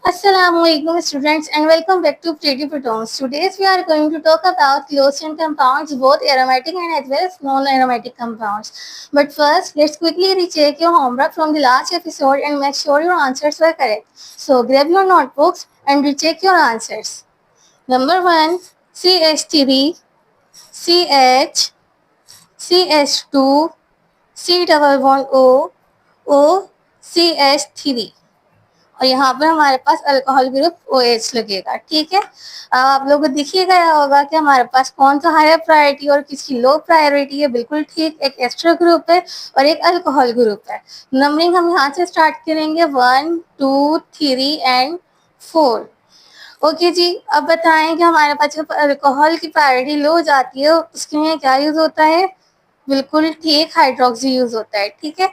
Assalamualaikum students and welcome back to Pretty Protons. Today we are going to talk about closed chain compounds, both aromatic and as well as non-aromatic compounds. But first, let's quickly recheck your homework from the last episode and make sure your answers were correct. So grab your notebooks and recheck your answers. Number 1, CH3, CH, CH2, C double bond O, O, CH3 और यहाँ पर हमारे पास alcohol group OH लगेगा। ठीक है, अब आप लोगों को दिखिए गया होगा कि हमारे पास कौन सा हायर प्रायोरिटी और किसकी लो प्रायोरिटी है। बिल्कुल ठीक, एक एस्टर ग्रुप है और एक अल्कोहल ग्रुप है। नंबरिंग हम यहाँ से स्टार्ट करेंगे 1, 2, 3 एंड 4। ओके जी, अब बताएं कि हमारे पास जब अल्कोहल की प्रायोरिटी लो हो जाती है उसके लिए क्या यूज होता है। बिल्कुल ठीक, हाइड्रोक्सी यूज होता है। ठीक है,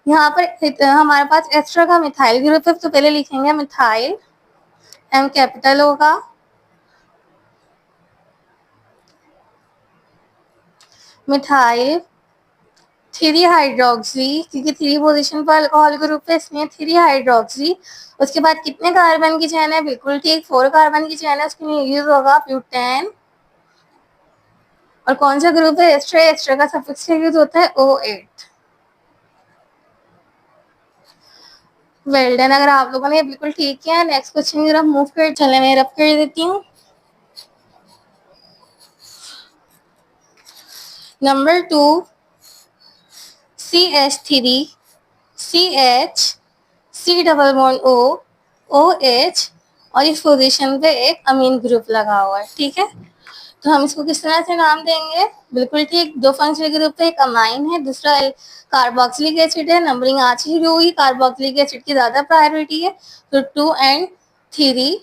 यहाँ पर हमारे पास एस्टर का मिथाइल ग्रुप है, तो पहले लिखेंगे मिथाइल, एम कैपिटल होगा, मिथाइल 3 हाइड्रोक्सी, क्योंकि 3 पोजीशन पर अल्कोहल ग्रुप है इसलिए 3 हाइड्रोक्सी। उसके बाद कितने कार्बन की चेन है। बिल्कुल ठीक, 4 कार्बन की चेन है, उसके लिए यूज होगा ब्यूटेन। और कौन सा ग्रुप है, एस्टर। एस्टर का सफिक्स यूज होता है O8। वेल डन, अगर आप लोगों ने बिल्कुल ठीक किया। नेक्स्ट क्वेश्चन की तरफ मूव कर चले, मैं रब कर देती हूँ। Number 2, CH3, CH, C double bond O, OH और इस पोजीशन पे एक अमीन ग्रुप लगा हुआ है। ठीक है, तो हम इसको किस तरह से नाम देंगे। बिल्कुल ठीक, दो फंक्शनल ग्रुप है, एक अमाइन है, दूसरा कार्बोक्सिलिक एसिड है। नंबरिंग आज ही होगी, कार्बोक्सिलिक एसिड की ज्यादा प्रायोरिटी है, तो 2 एंड 3।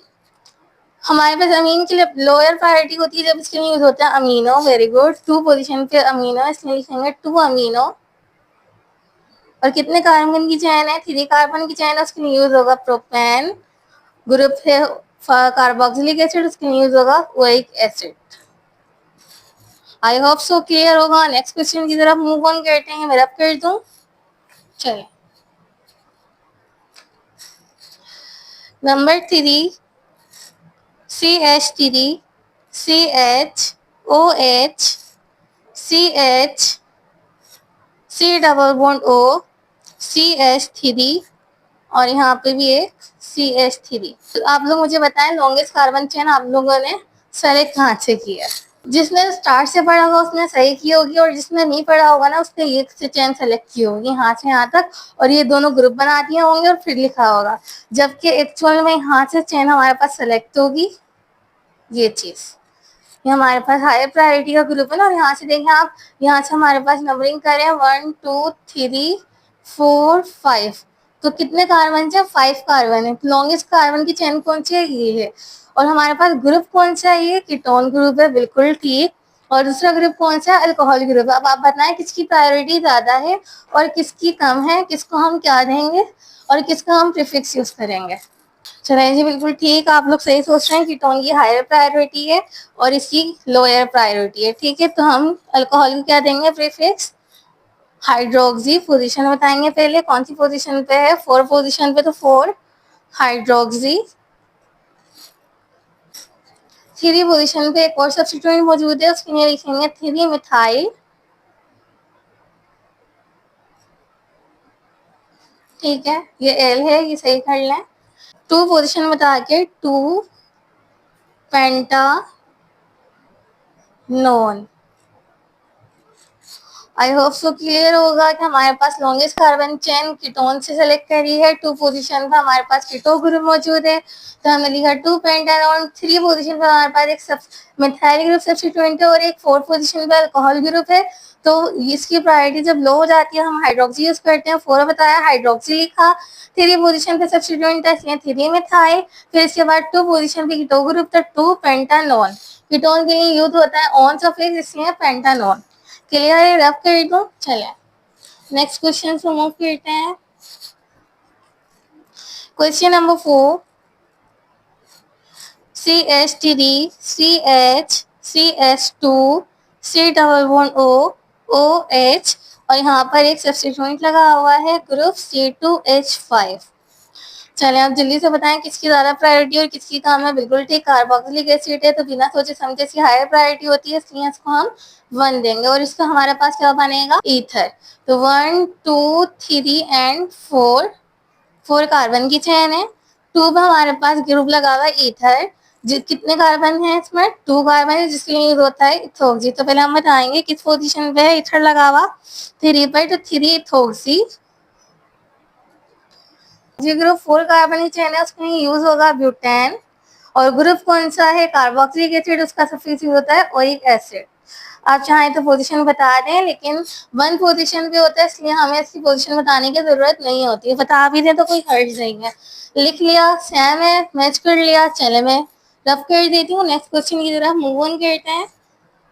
हमारे पास अमीन के लिए लोअर प्रायोरिटी होती है जब इसके लिए यूज होता है अमीनो। वेरी गुड, 2 पोजीशन पे अमीनो, इसलिए लिखेंगे 2 अमीनो। और कितने कार्बन की चेन है, 3 कार्बन की चेन है, उसके लिए यूज होगा प्रोपेन। ग्रुप है कार्बोक्सिलिक एसिड, उसके लिए यूज होगा oic acid. I hope so clear होगा। नेक्स्ट क्वेश्चन की तरफ मूव ऑन करते हैं, मैं रब कर दूं। चलिए, number 3, CH3, CH, OH, CH, C double bond O, CH3 और यहाँ पे भी एक CH3। तो आप लोग मुझे बताएं लॉन्गेस्ट कार्बन चेन आप लोगों ने सेलेक्ट कहाँ से किया। जिसने स्टार्ट से पढ़ा होगा उसने सही की होगी, और जिसने नहीं पढ़ा होगा ना उसने ये चेन सेलेक्ट की होगी यहाँ से यहाँ तक, और ये दोनों ग्रुप बना दिए होंगे और फिर लिखा होगा, जबकि एक्चुअल में यहाँ से चेन हमारे पास सेलेक्ट होगी। ये चीज, ये हमारे पास हायर प्रायोरिटी का ग्रुप है ना। और यहाँ से देखें आप, यहाँ से हमारे पास नंबरिंग करें 1, 2, 3, 4, 5, तो कितने कार्बन है, 5 कार्बन है। लॉन्गेस्ट कार्बन की चेन कौन सी है, ये है। और हमारे पास ग्रुप कौन सा है, ये कीटोन ग्रुप है। बिल्कुल ठीक, और दूसरा ग्रुप कौन सा है, अल्कोहल ग्रुप है। अब आप बताएं किसकी प्रायोरिटी ज्यादा है और किसकी कम है, किसको हम क्या देंगे और किसका हम प्रीफिक्स यूज करेंगे। चलें जी, बिल्कुल ठीक, आप लोग सही सोच रहे हैं। कीटोन की हायर प्रायोरिटी है और इसकी लोअर प्रायोरिटी है। ठीक है, तो हम अल्कोहल को क्या देंगे प्रीफिक्स, हाइड्रोक्सी। पोजीशन बताएंगे पहले, कौन सी पोजीशन पे है, 4 पोजीशन पे, तो 4 हाइड्रोक्सी। 3 पोजीशन पे एक और सब्स्टिट्यूएंट मौजूद है, उसके लिए लिखेंगे 3 मिथाइल। ठीक है, ये एल है, ये सही कर लें। 2 पोजीशन बता के 2 pentanone. I hope so clear होगा कि हमारे पास लॉन्गेस्ट कार्बन चेन कीटोन से सेलेक्ट करी है। 2 पोजीशन पर हमारे पास कीटो ग्रुप मौजूद है, तो हमने लिखा 2 पेंटानोन। 3 पोजीशन पर हमारे पास एक मिथाइल ग्रुप सब्स्टिट्यूएंट है और एक 4 पोजीशन पर अल्कोहल ग्रुप है। तो इसकी प्रायोरिटी जब लो हो जाती है हम हाइड्रोक्सी यूज करते हैं। 4 बताया, हाइड्रोक्सी लिखा। 3 पोजीशन पे सब्स्टिट्यूएंट है इसलिए 3 मिथाइल। फिर इसके बाद 2 पोजीशन पे कीटो ग्रुप, तो 2 पेंटानोन। कीटोन के लिए यूज होता है ऑन सफिक्स, इसलिए पेंटानोन। क्लियर है, रब कर दो। चले नेक्स्ट क्वेश्चन से मूव करते हैं। Question number 4, CH3, CH, CH2, C double bond O, OH और यहाँ पर एक सब्स्टिट्यूएंट लगा हुआ है ग्रुप C2H5। चलें आप जल्दी से बताएं किसकी ज़्यादा प्रायोरिटी और किसकी कम है। बिल्कुल ठीक, कार्बोक्सिलिक एसिड है तो बिना सोचे समझे इसकी हायर प्रायोरिटी होती है, इसलिए इसको हम 1 देंगे और इसका हमारे पास क्या बनेगा, ईथर। तो 1 2 3 एंड 4 कार्बन की चेन है। 2 में हमारे पास ग्रुप लगा हुआ है ईथर। कितने कार्बन है इसमें, 2 कार्बन है, जिसके लिए यूज होता है इथोक्सी। तो पहले हम बताएंगे किस पोजीशन पे है ईथर लगा हुआ, 3 पर, तो 3 इथोक्सी। जो ग्रुप 4 कार्बन की चेन है उसमें यूज होगा ब्यूटेन। और ग्रुप कौन सा है, कार्बोक्सिलिक एसिड, उसका सफिक्स यूज होता है ओइक एसिड। आप चाहें तो पोजीशन बता दें, लेकिन 1 पोजीशन पे होता है इसलिए हमें इसकी पोजीशन बताने की जरूरत नहीं होती है। बता भी दें तो कोई हर्ज नहीं है। लिख लिया, सेम है, मैच कर लिया। चले मैं रब कर देती हूँ, नेक्स्ट क्वेश्चन की तरफ मूव ऑन करते हैं।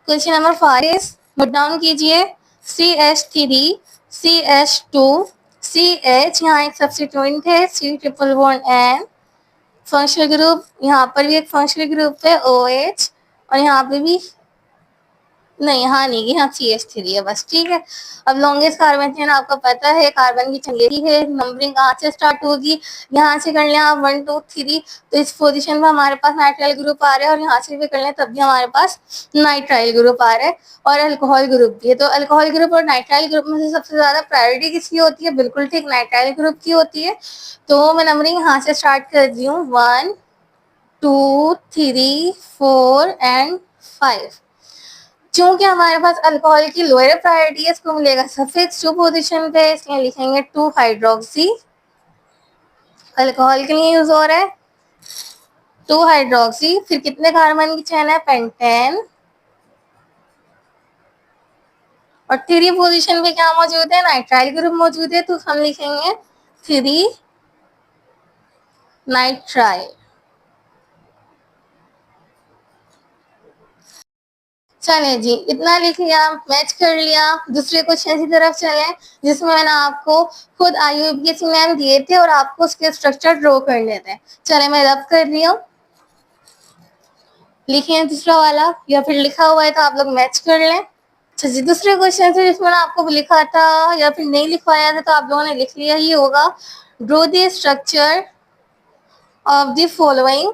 क्वेश्चन नंबर 5 नोट डाउन कीजिए। CH3 CH2 CH, यहाँ एक सब्स्टिट्यूएंट है, C triple bond N। Functional group, यहाँ पर भी एक फंक्शनल ग्रुप है OH, और यहाँ पे भी नहीं, यहाँ नहीं, यहाँ CH3 है बस, ठीक है। अब लॉन्गेस्ट कार्बन चेन आपको पता है, कार्बन की चेन यही है। नंबरिंग कहाँ से स्टार्ट होगी, यहाँ से कर लें आप 1 2 3, तो इस पोजीशन में हमारे पास नाइट्राइल ग्रुप आ रहा है, और यहाँ से भी कर लें तब भी हमारे पास नाइट्राइल ग्रुप आ रहा है, और अल्कोहल ग्रुप भी है। तो अल्कोहल ग्रुप और नाइट्राइल ग्रुप में से सबसे ज्यादा प्रायोरिटी किसकी होती है, बिल्कुल ठीक, नाइट्राइल ग्रुप की होती है। तो मैं नंबरिंग यहाँ से स्टार्ट कर दी हूँ, 1 2 3 4 एंड 5। क्योंकि हमारे पास अल्कोहल की लोअर प्रायोरिटी है, इसको मिलेगा सफिक्स 2 पोजीशन पे, इसलिए लिखेंगे 2 हाइड्रोक्सी। अल्कोहल के लिए यूज हो रहा है 2 हाइड्रोक्सी। फिर कितने कार्बन की चेन है, पेंटेन। और 3 पोजीशन पे क्या मौजूद है, नाइट्राइल ग्रुप मौजूद है, तो हम लिखेंगे 3 नाइट्राइल। चले जी, इतना लिख लिया, मैच कर लिया। दूसरे क्वेश्चन की तरफ चले, जिसमें मैंने आपको खुद IUPAC मैम दिए थे और आपको उसके स्ट्रक्चर ड्रॉ करने थे। चले मैं रब कर रही हूँ, लिखे दूसरा वाला, या फिर लिखा हुआ है तो आप लोग मैच कर लें। अच्छा जी, दूसरे क्वेश्चन से जिसमें आपको लिखा था या फिर नहीं लिखवाया था तो आप लोगों ने लिख लिया ही होगा। Draw the structure of the following,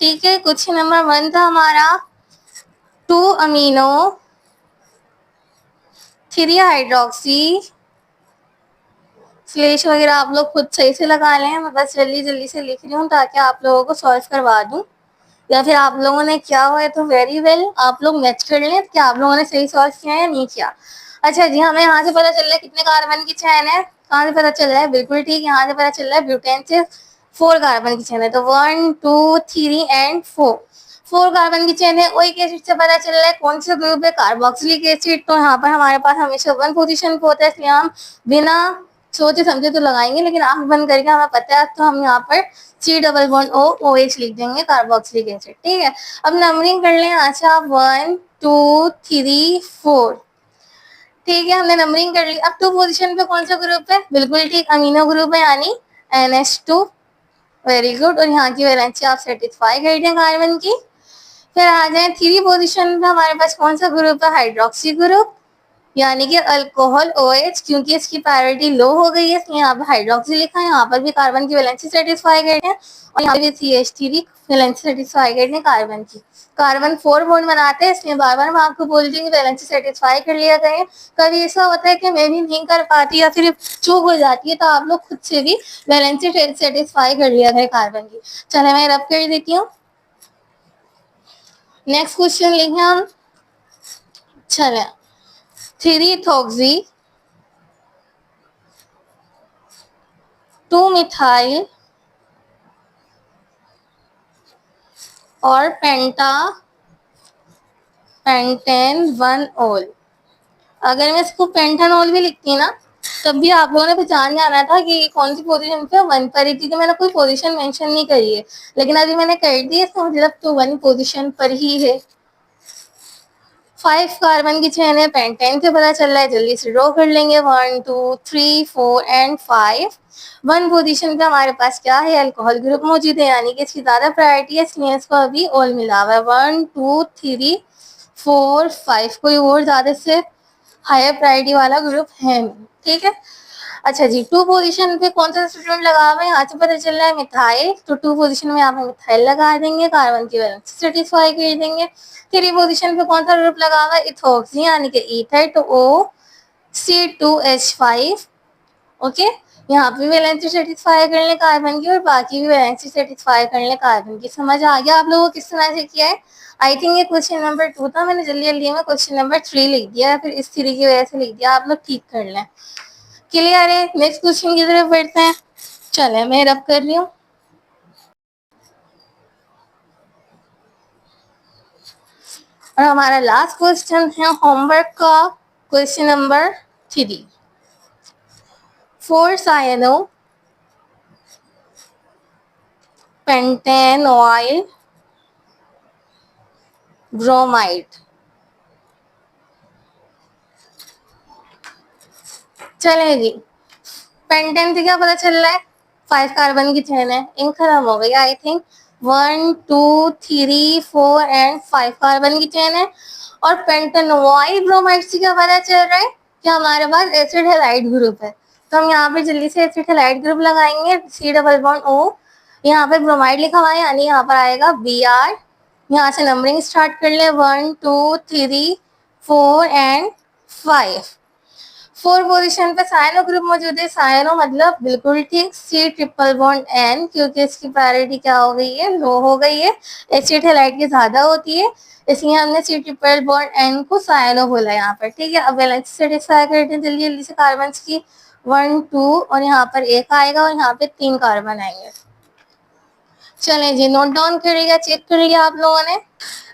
ठीक है। क्वेश्चन नंबर 1 था हमारा 2 अमीनो 3 हाइड्रोक्सी। स्लेश वगैरह आप लोग खुद सही से लगा लें, मैं बस जल्दी जल्दी से लिख रही हूँ ताकि आप लोगों को सॉल्व करवा दूँ। या फिर आप लोगों ने किया हुआ है तो वेरी वेल, आप लोग मैच कर लें कि आप लोगों ने सही सॉल्व किया है या नहीं किया। अच्छा जी, हमें यहाँ से पता चल रहा है कितने कार्बन की चेन है, कहाँ से पता चल रहा है, बिल्कुल ठीक, यहाँ से पता चल रहा है ब्यूटेन से 4 कार्बन की चेन है। तो 1 2 3 एंड 4 कार्बन की चेन है। ओइक एसिड से पता चल रहा है कौन सा ग्रुप है, कार्बोक्सिलिक एसिड। तो यहाँ पर हमारे पास हमेशा 1 पोजीशन पे होता है, इसलिए हम बिना सोचे समझे तो लगाएंगे, लेकिन आंख बंद करके हमें पता है तो हम यहाँ पर C double bond O OH लिख देंगे, कार्बोक्सिलिक एसिड, ठीक है। अब नंबरिंग कर लें, अच्छा 1 2 3 4, ठीक है, हमने नंबरिंग कर ली। अब 2 पोजीशन पे कौन सा ग्रुप है, बिल्कुल ठीक, अमीनो ग्रुप है, यानी NH2, वेरी गुड। और यहाँ की वैलेंसी आप सेटिस्फाई कर दें कार्बन की। फिर आ जाए 3 पोजीशन पे, हमारे पास कौन सा ग्रुप है, हाइड्रोक्सी ग्रुप, यानी कि अल्कोहल OH। क्योंकि इसकी प्रायोरिटी लो हो गई है इसलिए यहाँ पर हाइड्रोक्सी लिखा है, यहाँ पर भी कार्बन की वैलेंसी सेटिस्फाई करते हैं, और यहाँ पे CH3 वैलेंसी सेटिस्फाई करते हैं कार्बन की। कार्बन 4 बॉन्ड बनाते हैं, इसलिए बार बार मैं आपको बोलती हूँ वैलेंसी सेटिस्फाई कर लिया करें। कभी ऐसा होता है कि मैं भी नहीं कर पाती या फिर चूक हो जाती है, तो आप लोग खुद से भी वैलेंसी सेटिस्फाई कर लिया करें कार्बन की। चले मैं रब कर देती हूँ, नेक्स्ट क्वेश्चन लिखे हम। चले 3 इथोक्सी 2 मिथाइल और पेंटेन 1 ओल। अगर मैं इसको पेंटानोल भी लिखती ना तब भी आप लोगों ने पहचान जाना था कि कौन सी पोजीशन पे 1 पर ही, क्योंकि मैंने कोई पोजीशन मेंशन नहीं करी है, लेकिन अभी मैंने कर दी है, इसका मतलब तो 1 पोजीशन पर ही है। 5 कार्बन की चेन है, पेंटेन से पता चल रहा है, जल्दी से ड्रॉ कर लेंगे, 1 2 3 4 एंड 5। 1 पोजीशन पे हमारे पास क्या है, अल्कोहल ग्रुप मौजूद है, यानी कि इसकी ज्यादा प्रायोरिटी है, इसलिए इसको अभी ऑल मिला हुआ है। 1 2 3 4 5, कोई और ज्यादा से हायर प्रायोरिटी वाला ग्रुप है, ठीक है। अच्छा जी, 2 पोजीशन पे कौन सा स्टूडेंट लगा हुआ है, यहाँ से पता चल रहा है मिथाइल, तो 2 पोजीशन में यहाँ पे मिथाइल लगा देंगे, कार्बन की वैलेंसी सेटिस्फाई कर देंगे। 3 पोजीशन पे कौन सा ग्रुप लगा हुआ है, इथॉक्सी यानी कि ईथर, तो O C2H5, ओके। यहाँ पे वैलेंसी सेटिस्फाई कर ले कार्बन की और बाकी भी वैलेंसी सेटिस्फाई कर ले कार्बन की। समझ आ गया आप लोगों को किस तरह से किया है? आई थिंक ये क्वेश्चन नंबर 2 था, मैंने जल्दी जल्दी में क्वेश्चन नंबर 3 लिख दिया, फिर इस 3 की वजह से लिख दिया, आप लोग ठीक कर लें। क्लियर है? नेक्स्ट क्वेश्चन की तरफ बढ़ते हैं। चले मैं रब कर रही हूँ। और हमारा लास्ट क्वेश्चन है होमवर्क का, question number 3। 4 cyano pentanoyl bromide. चले जी, पेंटेन से क्या पता चल रहा है, 5 कार्बन की चेन है, इंक खत्म हो गई आई थिंक। 1 2 3 4 एंड 5 कार्बन की चेन है। और पेंटेनॉइल ब्रोमाइड से क्या पता चल रहा है कि हमारे पास एसिड हैलाइड ग्रुप है। तो हम यहाँ पे जल्दी से एसिड हैलाइड ग्रुप लगाएंगे, C डबल बॉन्ड O, यहाँ पे ब्रोमाइड लिखा हुआ है यानी यहाँ पर आएगा Br। यहाँ से नंबरिंग स्टार्ट कर ले, 1 2 3 4 एंड 5। 4 पोजीशन पे साइनो ग्रुप मौजूद है, साइनो मतलब बिल्कुल ठीक, C ट्रिपल बॉन्ड N, क्योंकि इसकी प्रायोरिटी क्या हो गई है, लो हो गई है, एसिड हैलाइड की ज्यादा होती है, इसलिए हमने C ट्रिपल बॉन्ड N को साइनो बोला यहाँ पर, ठीक है। अब वैलेंसी सेटिस्फाई करते हैं जल्दी जल्दी से कार्बन की, 1 2 और यहाँ पर 1 आएगा और यहाँ पे 3 कार्बन आएंगे। चलें जी, नोट डाउन करिएगा, चेक करिएगा आप लोगों ने।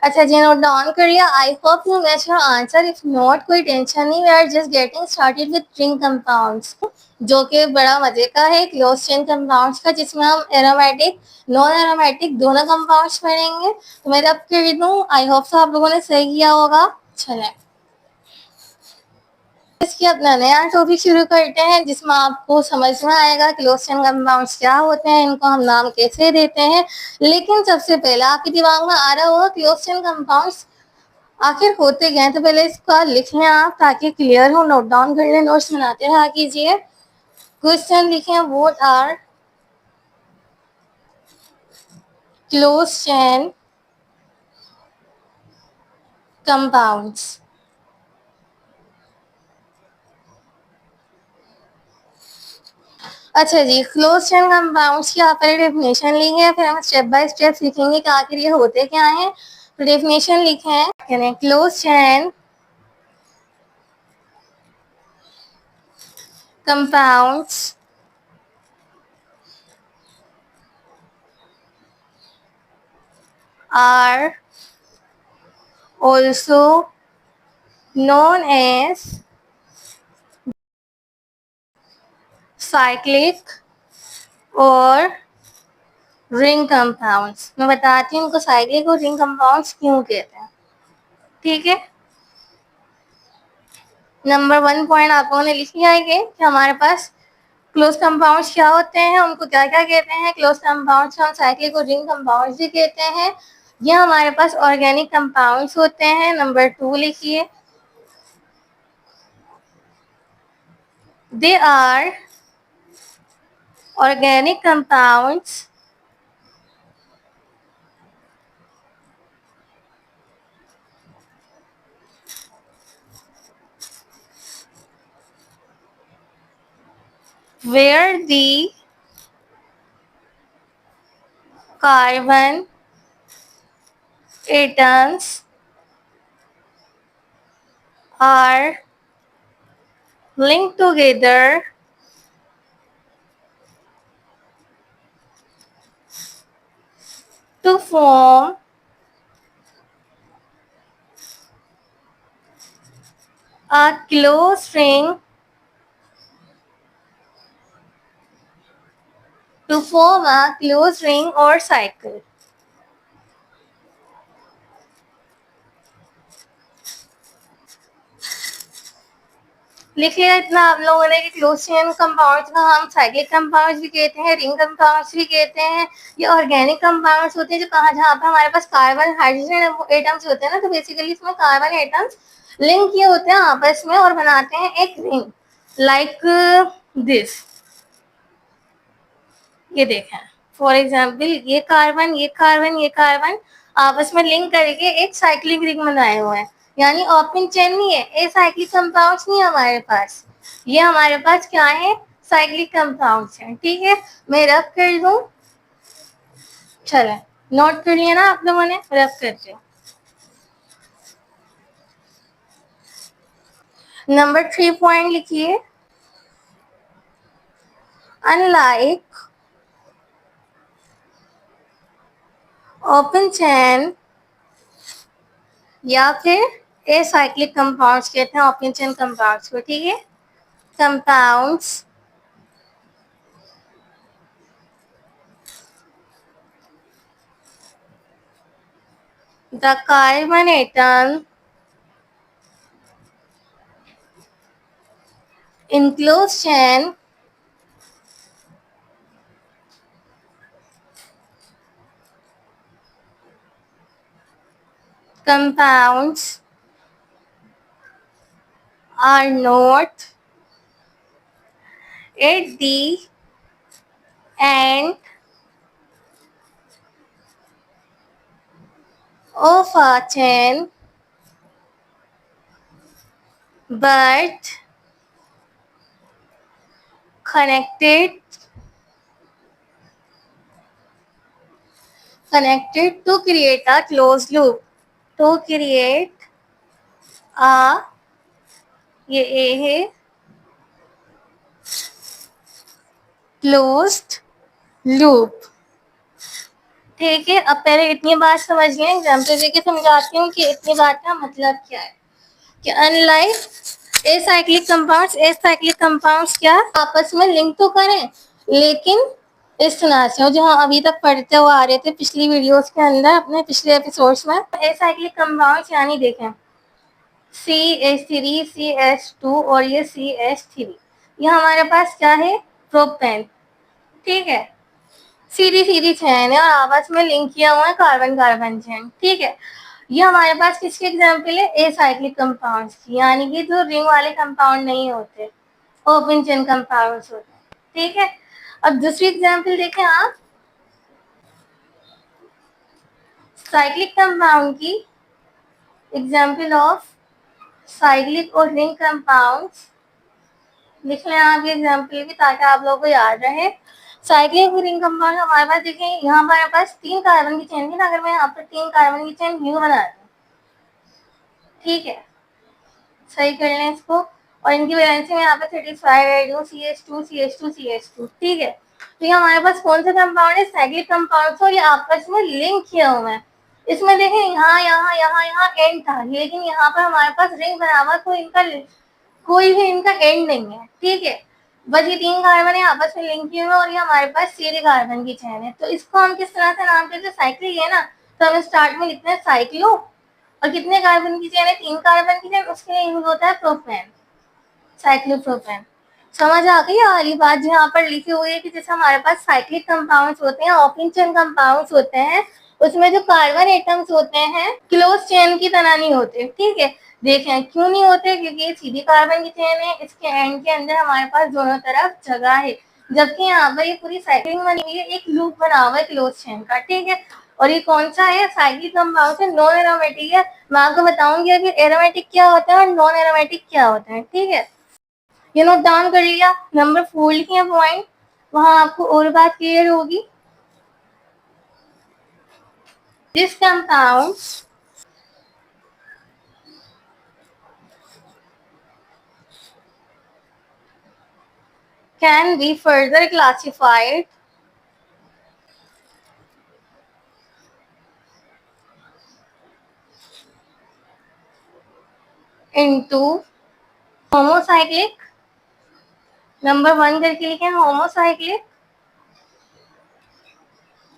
अच्छा जी, नोट डाउन करिए। I hope you match your answer, if not कोई टेंशन नहीं, we are just getting started with ring compounds, जो कि बड़ा मजे का है क्लोज चेन कंपाउंड्स का, जिसमें हम एरोमेटिक नॉन एरोमेटिक दोनों कंपाउंड्स पढ़ेंगे। तो मैं अब कर दूँ, आई होप आप लोगों ने सही किया होगा। चलें इसकी अपना नया टॉपिक शुरू करते हैं, जिसमें आपको समझ में आएगा क्लोज चेन कंपाउंड्स क्या होते हैं, इनको हम नाम कैसे देते हैं। लेकिन सबसे पहले आपके दिमाग में आ रहा होगा क्लोज चेन कंपाउंड्स आखिर होते क्या हैं, तो पहले इसका लिख लें आप ताकि क्लियर हो, नोट डाउन कर लें, नोट्स बनाते रहा कीजिए। क्वेश्चन लिखें, what are close chain compounds. अच्छा जी, क्लोज चेन कंपाउंड्स की आप पहले डेफिनेशन लेंगे, फिर हम स्टेप बाय स्टेप सीखेंगे कि आखिर ये होते क्या हैं। तो डेफिनेशन लिखें, close chain compounds are also known as cyclic और रिंग कंपाउंड्स। मैं बताती हूँ उनको साइक्लिक और रिंग कंपाउंड्स क्यों कहते हैं, ठीक है। नंबर 1 पॉइंट आप लोगों ने लिख लिया है कि हमारे पास क्लोज कंपाउंड्स क्या होते हैं, उनको क्या क्या कहते हैं। क्लोज कंपाउंड्स हम साइक्लिक और रिंग कंपाउंड्स भी कहते हैं। ये हमारे पास ऑर्गेनिक कंपाउंड्स होते हैं। नंबर 2 लिखिए, they are organic compounds where the carbon atoms are linked together to form a close ring or cycle। लिख लिया इतना आप लोगों ने कि क्लोज चेन कंपाउंड्स का हम साइक्लिक कंपाउंड्स भी कहते हैं, रिंग कंपाउंड्स भी कहते हैं। ये ऑर्गेनिक कंपाउंड्स होते हैं जो कहाँ जहाँ पे हमारे पास कार्बन हाइड्रोजन एटम्स होते हैं ना, तो बेसिकली इसमें कार्बन एटम्स लिंक किए होते हैं आपस में और बनाते हैं एक रिंग। लाइक दिस, ये देखें फॉर एग्जाम्पल ये कार्बन ये कार्बन ये कार्बन आपस में लिंक करके एक साइक्लिक रिंग बनाए हुए हैं, यानी ओपन चेन नहीं है, ए साइक्लिक कंपाउंड्स नहीं है हमारे पास, ये हमारे पास क्या है, साइक्लिक कंपाउंड्स हैं। ठीक है, मैं रफ कर दूं, चले नोट कर लिया ना आप लोगों ने, रफ करते हो। नंबर 3 पॉइंट लिखिए, अनलाइक ओपन चेन या फिर ए साइक्लिक कंपाउंड्स कहते हैं ओपन चेन कंपाउंड्स को। ठीक है, compounds the carbon atom in closed chain compounds are not at the end of a chain but connected to create a closed loop, to create a, ये ए है, closed loop। ठीक है, अब पहले इतनी बात समझ लें, एग्जाम्पल देके समझाती हूँ कि इतनी बात का मतलब क्या है। कि अनलाइक एसाइक्लिक कंपाउंड्स क्या आपस में लिंक तो करें, लेकिन इस तरह से जो हम अभी तक पढ़ते हुए आ रहे थे पिछली वीडियोस के अंदर, अपने पिछले एपिसोड्स में, एसाइक्लिक कंपाउंड्स यानी देखें CH3 CH2 और ये CH3, ये हमारे पास क्या है, प्रोपेन। ठीक है, सीधी सीधी चेन है और आपस में लिंक किया हुआ है कार्बन कार्बन चेन। ठीक है, ये हमारे पास किसके एग्जाम्पल है, ए साइक्लिक कंपाउंड्स की, यानी कि जो रिंग वाले कंपाउंड नहीं होते, ओपन चेन कंपाउंड्स होते हैं। ठीक है, अब दूसरी एग्जाम्पल देखें आप, साइक्लिक कंपाउंड की एग्जाम्पल ऑफ साइक्लिक और रिंग कंपाउंड्स लिख लें आप ये एग्जाम्पल भी, ताकि आप लोगों को याद रहे। साइक्लिक रिंग कंपाउंड हमारे पास देखें, यहाँ हमारे पास 3 कार्बन की चेन थी ना, अगर मैं यहाँ पर 3 कार्बन की चेन न्यू बना दूं, ठीक है, सही कर लें इसको, और इनकी वैलेंसी में यहाँ पे 35 ऐड हूँ, CH2 CH2 CH2। ठीक है, तो ये हमारे पास कौन सा कंपाउंड है, साइक्लिक कंपाउंड, और ये आपस में लिंक किया हुआ है। इसमें देखें यहाँ यहाँ यहाँ यहाँ एंड था, लेकिन यहाँ पर हमारे पास रिंग बना हुआ, तो इनका कोई भी इनका एंड नहीं है। ठीक है, बस ये 3 कार्बन है आपस में लिंक किए हुए, और ये हमारे पास सीधे कार्बन की चेन है। तो इसको हम किस तरह से नाम देते हैं, साइक्लिक है ना, तो हम स्टार्ट में लिखते हैं साइक्लो, और कितने कार्बन की चेन है, 3 कार्बन की चेन, उसके लिए यूज होता है प्रोपेन, साइक्लोप्रोपेन। समझ आ गई वाली बात जो यहाँ पर लिखी हुई है कि जैसे हमारे पास साइक्लिक कंपाउंड्स होते हैं, ओपन चेन कंपाउंड्स होते हैं, उसमें जो कार्बन एटम्स होते हैं क्लोज चेन की तरह नहीं होते। ठीक है, देखें क्यों नहीं होते, क्योंकि ये सीधी कार्बन की चेन है, इसके एंड के अंदर हमारे पास दोनों तरफ जगह है, जबकि यहाँ पर ये पूरी साइक्लिंग बनी हुई है, एक लूप बना हुआ है क्लोज चेन का। ठीक है, और ये कौन सा है, साइक्लिक कंपाउंड है, नॉन एरोमेटिक है। मैं आपको बताऊंगी अभी एरोमेटिक क्या होता है और नॉन एरोमेटिक क्या होता है। ठीक है, ये नोट डाउन कर लिया, नंबर 4 लिखिए पॉइंट, वहां आपको और बात क्लियर होगी। This compound can be further classified into homocyclic, number 1 करके लिखे होमोसाइक्लिक,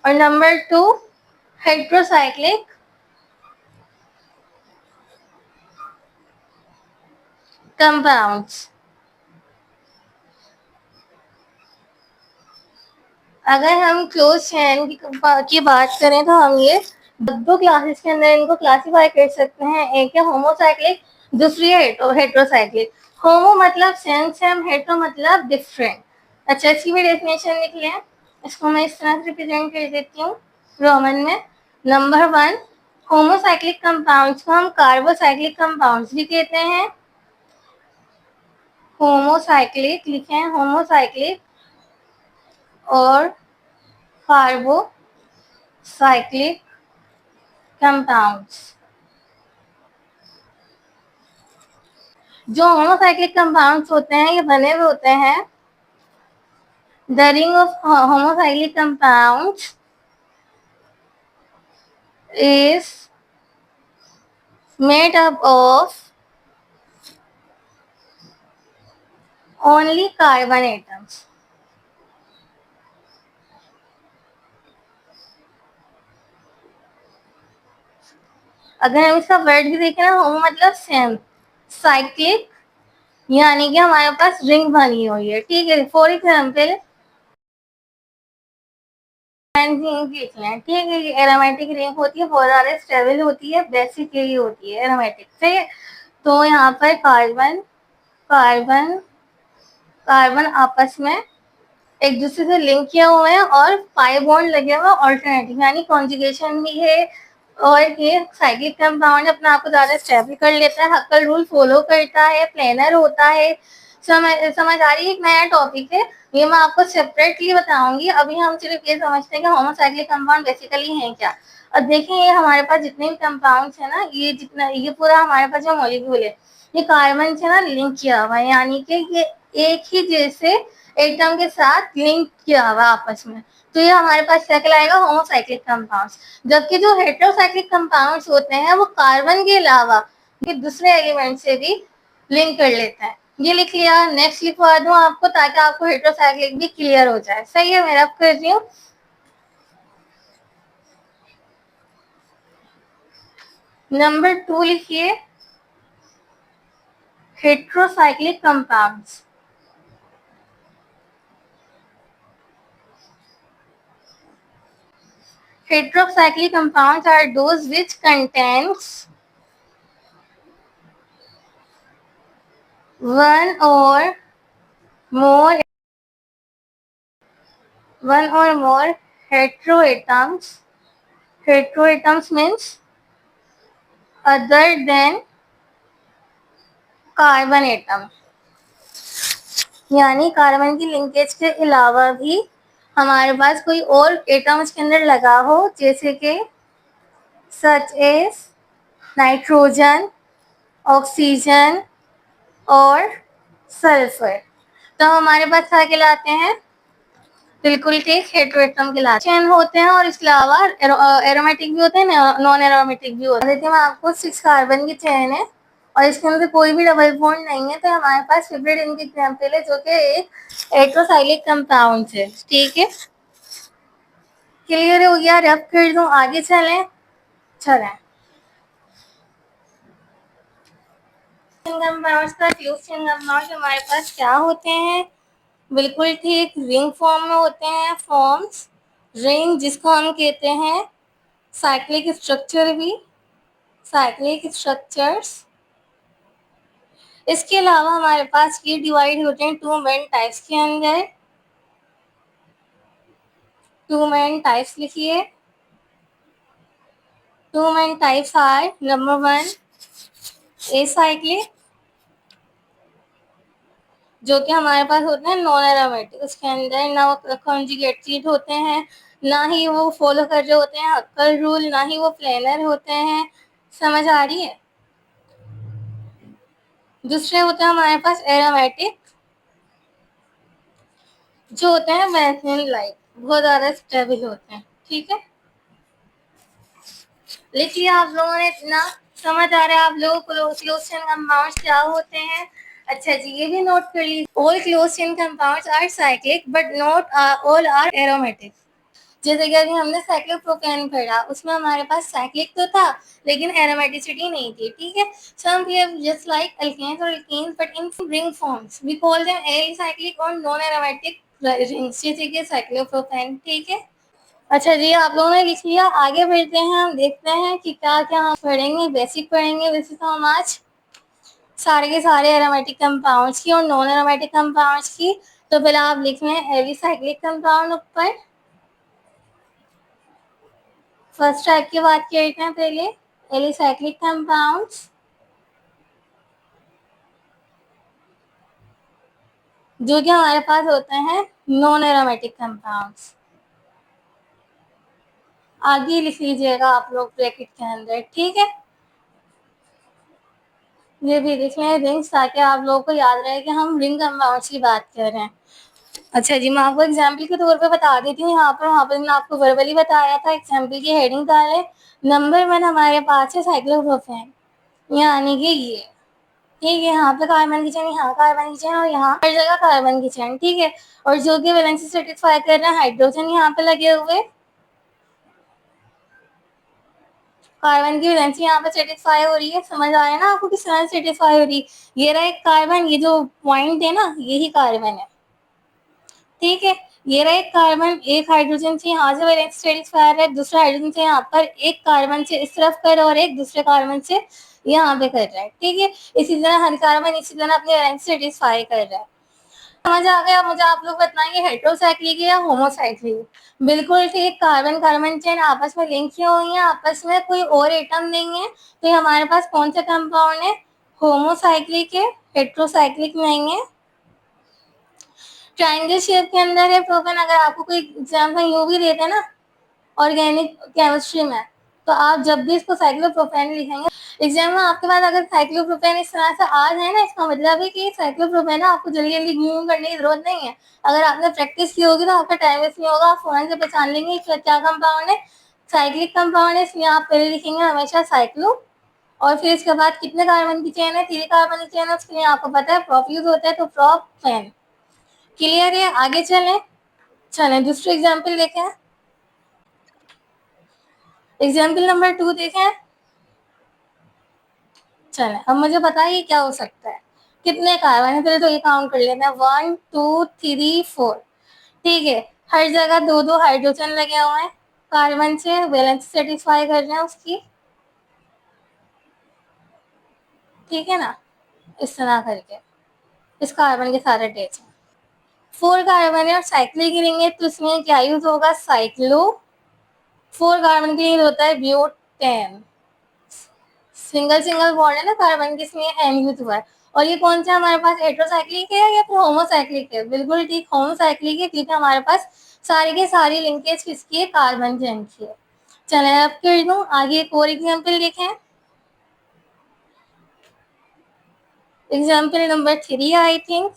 और नंबर 2 हेट्रोसाइक्लिक कंपाउंड्स। अगर हम क्लोज चेन की बात करें तो हम ये दो क्लासेस के अंदर इनको क्लासीफाई कर सकते हैं, एक है होमोसाइक्लिक, दूसरी है हेट्रोसाइक्लिक। होमो मतलब सेम सेम, हेट्रो मतलब डिफरेंट। अच्छा, इसकी भी डेफिनेशन लिख लें। इसको मैं इस तरह से रिप्रेजेंट कर देती हूँ रोमन में। नंबर 1, होमोसाइक्लिक कंपाउंड्स को हम कार्बोसाइक्लिक कंपाउंड्स भी कहते हैं। होमोसाइक्लिक लिखे हैं, होमोसाइक्लिक और कार्बोसाइक्लिक कंपाउंड्स। जो होमोसाइक्लिक कंपाउंड्स होते हैं ये बने हुए होते हैं, the ring of homocyclic compounds is made up of only carbon atoms. अगर हम इसका वर्ड भी देखें ना, होमो मतलब सेम, साइक्लिक यानी कि हमारे पास रिंग बनी हुई है, ठीक है। फॉर एग्जाम्पल ठीक है, एरोमेटिक रिंग होती है, बहुत ज्यादा स्टेबल होती है, बेसिक यही होती है एरोमेटिक, ठीक है। तो यहाँ पर कार्बन कार्बन कार्बन आपस में एक दूसरे से लिंक किया हुआ है और पाई बॉन्ड लगे हुए ऑल्टरनेटिव, यानी कॉन्जुगेशन भी है। और ये साइक्लिक कंपाउंड अपने आप को ज्यादा स्टेबल कर लेता है, हक्कल रूल फॉलो करता है, प्लेनर होता है। समझ आ रही है? एक नया टॉपिक है, ये मैं आपको सेपरेटली बताऊंगी। अभी हम सिर्फ ये समझते हैं कि होमोसाइक्लिक कंपाउंड बेसिकली है क्या। और देखिए ये हमारे पास जितने भी कंपाउंड्स है ना, ये जितना ये पूरा हमारे पास जो मॉलिक्यूल है ये कार्बन से ना लिंक किया हुआ है, यानी कि ये एक ही जैसे एटम के साथ लिंक किया हुआ आपस में। तो ये हमारे पास क्या कहलाएगा? Homocyclic compounds. जबकि जो हेटेरोसाइक्लिक कंपाउंड्स होते हैं वो कार्बन के अलावा ये दूसरे एलिमेंट से भी लिंक कर लेते हैं। ये लिख लिया। नेक्स्ट लिखवा दूं आपको ताकि आपको हेटेरोसाइक्लिक भी क्लियर हो जाए। सही है, मेरा कर रही हूँ। नंबर 2 लिखिए, heterocyclic compounds. Heterocyclic compounds are those which contains one or more heteroatoms. Heteroatoms means other than carbon atom, यानी कार्बन की लिंकेज के अलावा भी हमारे पास कोई और एटम इसके अंदर लगा हो, जैसे कि सच एज नाइट्रोजन, ऑक्सीजन और सल्फर। तो हमारे पास क्या कहलाते हैं? बिल्कुल ठीक, हेटेरोएटम कहलाते हैं। होते हैं और इसके अलावा एरोमेटिक भी होते हैं, नॉन एरोमेटिक भी होते हैं। देखिए मैं आपको 6 कार्बन की चेन है और इसके अंदर कोई भी डबल बॉन्ड नहीं है, तो हमारे पास फिब्रिड इनकी एग्जाम्पल है जो कि एक हेटेरोसाइक्लिक कंपाउंड है, ठीक है। क्लियर हो गया? रब कर दूं, आगे चलें? चलें। कंपाउंड्स का क्लोज कंपाउंड हमारे पास क्या होते हैं? बिल्कुल ठीक, रिंग फॉर्म में होते हैं। फॉर्म्स रिंग जिसको हम कहते हैं साइक्लिक स्ट्रक्चर भी, साइक्लिक स्ट्रक्चर्स। इसके अलावा हमारे पास ये डिवाइड होते हैं टू मेन टाइप्स के अंदर। टू मेन टाइप्स लिखिए। Two main types are, number 1 acyclic, जो कि हमारे पास होते हैं नॉन एरोमेटिक, उसके अंदर ना वो कॉन्जुगेटेड होते हैं, ना ही वो फॉलो कर रहे होते हैं हक्कल रूल, ना ही वो प्लेनर होते हैं। समझ आ रही है? दूसरे होते हैं हमारे पास एरोमेटिक, जो होते हैं बेंजीन लाइक, बहुत ज्यादा स्टेबल होते हैं, ठीक है। लिख लिया आप लोगों ने इतना? समझ आ रहा है आप लोगों को क्लोज चेन कंपाउंड्स क्या होते हैं? अच्छा जी, ये भी नोट कर लीजिए। All close chain compounds are cyclic but not all are aromatic. जैसे कि अभी हमने साइक्लोप्रोपेन पढ़ा, उसमें हमारे पास साइक्लिक तो था लेकिन एरोमेटिसिटी नहीं थी, ठीक है। Some behave just like alkanes और alkenes but in ring forms, we call them acyclic और नॉन एरोमेटिक रिंग्स, जैसे कि साइक्लोप्रोपेन, ठीक है। अच्छा जी, आप लोगों ने लिख लिया? आगे बढ़ते हैं, हम देखते हैं कि क्या क्या हम पढ़ेंगे। बेसिक पढ़ेंगे वैसे तो हम आज, सारे के सारे एरोमेटिक कंपाउंड्स की और नॉन एरोमेटिक कंपाउंड्स की। तो पहले आप लिख लें एलिसाइक्लिक कंपाउंड ऊपर। फर्स्ट टाइप की बात करते हैं पहले, एलिसाइक्लिक कंपाउंड्स, जो कि हमारे पास होते हैं नॉन एरोमेटिक कंपाउंड्स। आगे लिख लीजिएगा आप लोग ब्रैकेट के अंदर, ठीक है। ये भी लिख लें रिंग्स, ताकि आप लोगों को याद रहे कि हम रिंग कंपाउंड्स की बात कर रहे हैं। अच्छा जी, मैं आपको एग्जाम्पल के तौर पे बता देती हूँ। यहाँ पर मैंने आपको वर्बली बताया था, एग्जाम्पल की हेडिंग डालें। नंबर 1 हमारे पास है साइक्लोप्रोपेन, यानी कि ये, ठीक है। यहाँ पे कार्बन की चेन, यहाँ कार्बन की चेन और यहाँ हर जगह कार्बन की चेन, ठीक है। और जो कि वैलेंसी सेटिस्फाई कर रहे हैं हाइड्रोजन यहाँ पे लगे हुए, कार्बन की वैलेंसी यहाँ पे सेटिस्फाई हो रही है। समझ आया ना आपको किस तरह सेटिस्फाई हो रही है। ये रहा एक कार्बन, ये जो पॉइंट है ना यही कार्बन है, ठीक है। ये रहा एक कार्बन, एक हाइड्रोजन से यहाँ से वैलेंसी सेटिस्फायर है, दूसरा हाइड्रोजन से यहाँ पर एक कार्बन से इस तरफ कर और एक दूसरे कार्बन से यहाँ पे कर रहा है, ठीक है। इसी तरह हर कार्बन इसी तरह अपनी वैलेंसी सेटिस्फाई कर रहा है। समझ आ गया। मुझे आप लोग बताएंगे हेट्रोसाइक्लिक है या होमोसाइक्लिक। बिल्कुल ठीक, कार्बन कार्बन चेन आपस में लिंक की हुई है, आपस में कोई और एटम नहीं है, तो ये हमारे पास कौन सा कंपाउंड है, होमोसाइक्लिक है, हेट्रोसाइक्लिक नहीं है। ट्रायंगल शेप के अंदर है प्रोपेन। अगर आपको कोई एग्जाम्पल यूं भी देते हैं ना ऑर्गेनिक केमिस्ट्री में, तो आप जब भी इसको साइक्लोप्रोपेन लिखेंगे एग्जाम में, आपके पास अगर साइक्लोप्रोपेन इस तरह से आ जाए ना, इसका मतलब है कि साइक्लोप्रोपेन आपको जल्दी जल्दी गूगल करने की जरूरत नहीं है। अगर आपने प्रैक्टिस की होगी तो आपका टाइम वेस्ट नहीं होगा, आप फौरन से पहचान लेंगे क्या कंपाउंड है, साइक्लिक कंपाउंड है। इसलिए आप पहले लिखेंगे हमेशा साइक्लो, और फिर इसके बाद कितने कार्बन की चेन है, 3 कार्बन की चेन है, उसके लिए आपको पता है प्रोप यूज होता है, तो प्रोपेन। क्लियर है, आगे चलें दूसरे एग्जाम्पल देखें। एग्जाम्पल नंबर 2 देखें। चलें, अब मुझे बताइए क्या हो सकता है, कितने कार्बन है। पहले तो ये काउंट कर लेते हैं, 1 2 3 4, ठीक है। हर जगह दो दो हाइड्रोजन लगे हुए हैं, कार्बन से वैलेंसी सेटिस्फाई कर रहे हैं उसकी, ठीक है ना, इस तरह करके इस कार्बन के सारे अटैच हैं। 4 कार्बन है और साइक्लिक रिंग है, तो इसमें क्या यूज होगा, साइक्लो। 4 कार्बन के लिए होता है ब्यूटेन, सिंगल सिंगल बॉन्ड है ना कार्बन के, इसमें एन यूज हुआ है। और ये कौन सा हमारे पास हेट्रोसाइक्लिक है या फिर होमोसाइक्लिक है, बिल्कुल ठीक होमोसाइक्लिक है, क्योंकि हमारे पास सारी के सारी लिंकेज किसकी है, कार्बन चेन की है। चले अब कर दूं आगे एक और एग्जाम्पल देखें। Example number 3 I think,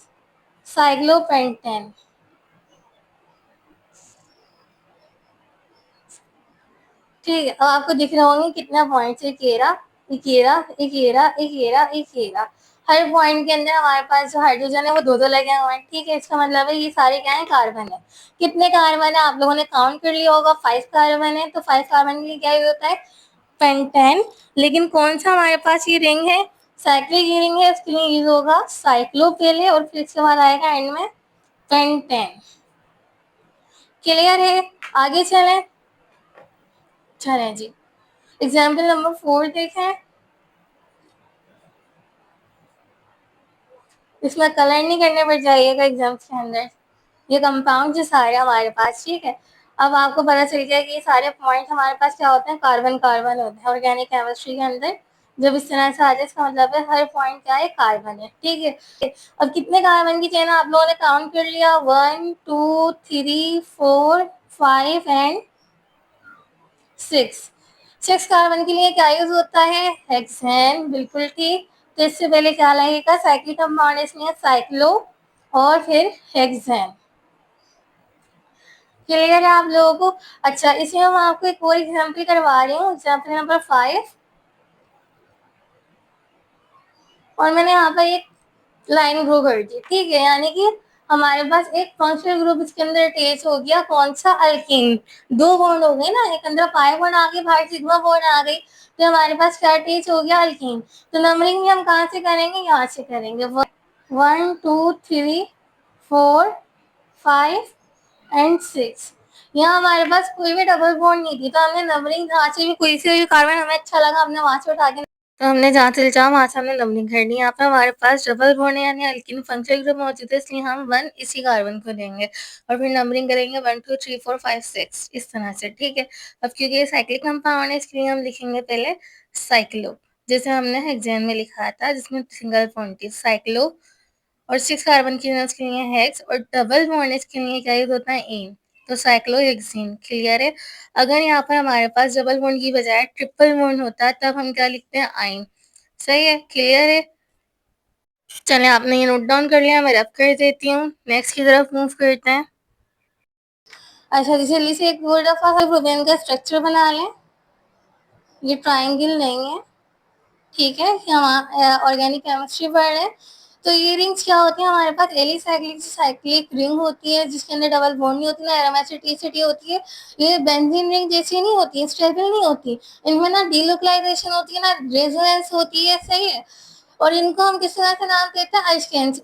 cyclopentane, ठीक है। अब आपको दिख रहा होंगे कितना पॉइंट है, केरा इकेरा इकेरा इकेरा इकेरा। हर पॉइंट के अंदर हमारे पास जो हाइड्रोजन है वो दो दो लगे हुए हैं, ठीक है। इसका मतलब है ये सारे क्या है, कार्बन है। कितने कार्बन है आप लोगों ने काउंट कर लिया होगा, 5 कार्बन है, तो 5 कार्बन के लिए क्या होता है, पेंटेन। लेकिन कौन सा हमारे पास ये रिंग है, साइक्लिक रिंग है, उसके लिए यूज होगा साइक्लो पहले और फिर इसके बाद आएगा एंड में पेंटेन। क्लियर है, आगे चलें जी। एग्जाम्पल नंबर 4 देखें। इसमें कलर नहीं करने पड़ जाइएगा एग्जाम के अंदर, ये कंपाउंड जो सारे हमारे पास, ठीक है। अब आपको पता चल गया कि ये सारे पॉइंट हमारे पास क्या होते हैं, कार्बन कार्बन होते हैं ऑर्गेनिक केमिस्ट्री के अंदर। जब इस तरह से आ जाए इसका मतलब है हर पॉइंट क्या है, कार्बन है, ठीक है। अब कितने कार्बन की चेन आप लोगों ने काउंट कर लिया, 1 2 3 4 5 एंड 6। 6 कार्बन के लिए क्या यूज होता है, हेक्सेन, बिल्कुल ठीक। तो इससे पहले क्या लगेगा, साइक्लिक कंपाउंड इसमें साइक्लो और फिर हेक्सेन। क्लियर है आप लोगों को। अच्छा, इसमें मैं आपको एक और एग्जाम्पल करवा रही हूँ, एग्जाम्पल नंबर 5। और मैंने यहाँ पर एक लाइन ग्रो कर दी, ठीक है। यानी कि हमारे पास एक फंक्शनल ग्रुप इसके अंदर अटैच हो गया, कौन सा, अल्कीन। 2 बॉन्ड हो गए ना, एक अंदर पाई बॉन्ड आ गई, बाहर सिग्मा बॉन्ड आ गई, तो हमारे पास क्या अटैच हो गया, अल्कीन। तो नंबरिंग भी हम कहाँ से करेंगे, यहाँ से करेंगे, 1 2 3 4 5 एंड 6। यहाँ हमारे पास कोई भी डबल बॉन्ड नहीं थी, तो हमने नंबरिंग जहाँ से भी कोई से भी कार्बन हमें अच्छा लगा हमने वहां से उठा के तो हमने जहाँ से चाहा वहाँ से हमने नंबरिंग करनी है। यहाँ पे हमारे पास डबल बॉन्ड है यानी अल्कीन फंक्शनल ग्रुप मौजूद है, इसलिए हम 1 इसी कार्बन को लेंगे और फिर नंबरिंग करेंगे 1 2 3 4 5 6 इस तरह से, ठीक है। अब क्योंकि ये साइक्लिक कंपाउंड है इसलिए हम लिखेंगे पहले साइक्लो, जैसे हमने हेक्सेन में लिखा था जिसमें सिंगल बॉन्ड थी साइक्लो, और 6 कार्बन की उसके लिए हेक्स, और डबल बॉन्ड इसके लिए क्या यूज होता है एन, तो साइक्लोहेक्सीन, क्लियर है। अगर यहाँ पर हमारे पास डबल बॉन्ड की बजाय ट्रिपल बॉन्ड होता है तब हम क्या लिखते हैं आइन, सही है, क्लियर है। चलें आपने ये नोट डाउन कर लिया, मैं रब कर देती हूँ, नेक्स्ट की तरफ मूव करते हैं। अच्छा जी, जल्दी से एक और दफा प्रोपेन का स्ट्रक्चर बना लें। ये ट्राइंगल नहीं है, ठीक है, हम ऑर्गेनिक केमिस्ट्री पढ़ रहे हैं। तो ये रिंग्स क्या होती है, हमारे पास एलिसाइक्लिक साइक्लिक रिंग होती है जिसके अंदर डबल बॉन्ड नहीं होती, ना एरोमेटिसिटी होती है। ये बेंजीन रिंग जैसी नहीं होती है, स्टेबल नहीं होती, इनमें ना डीलोकलाइजेशन होती है ना रेजोनेंस होती है, सही है। और इनको हम किस तरह से नाम देते हैं,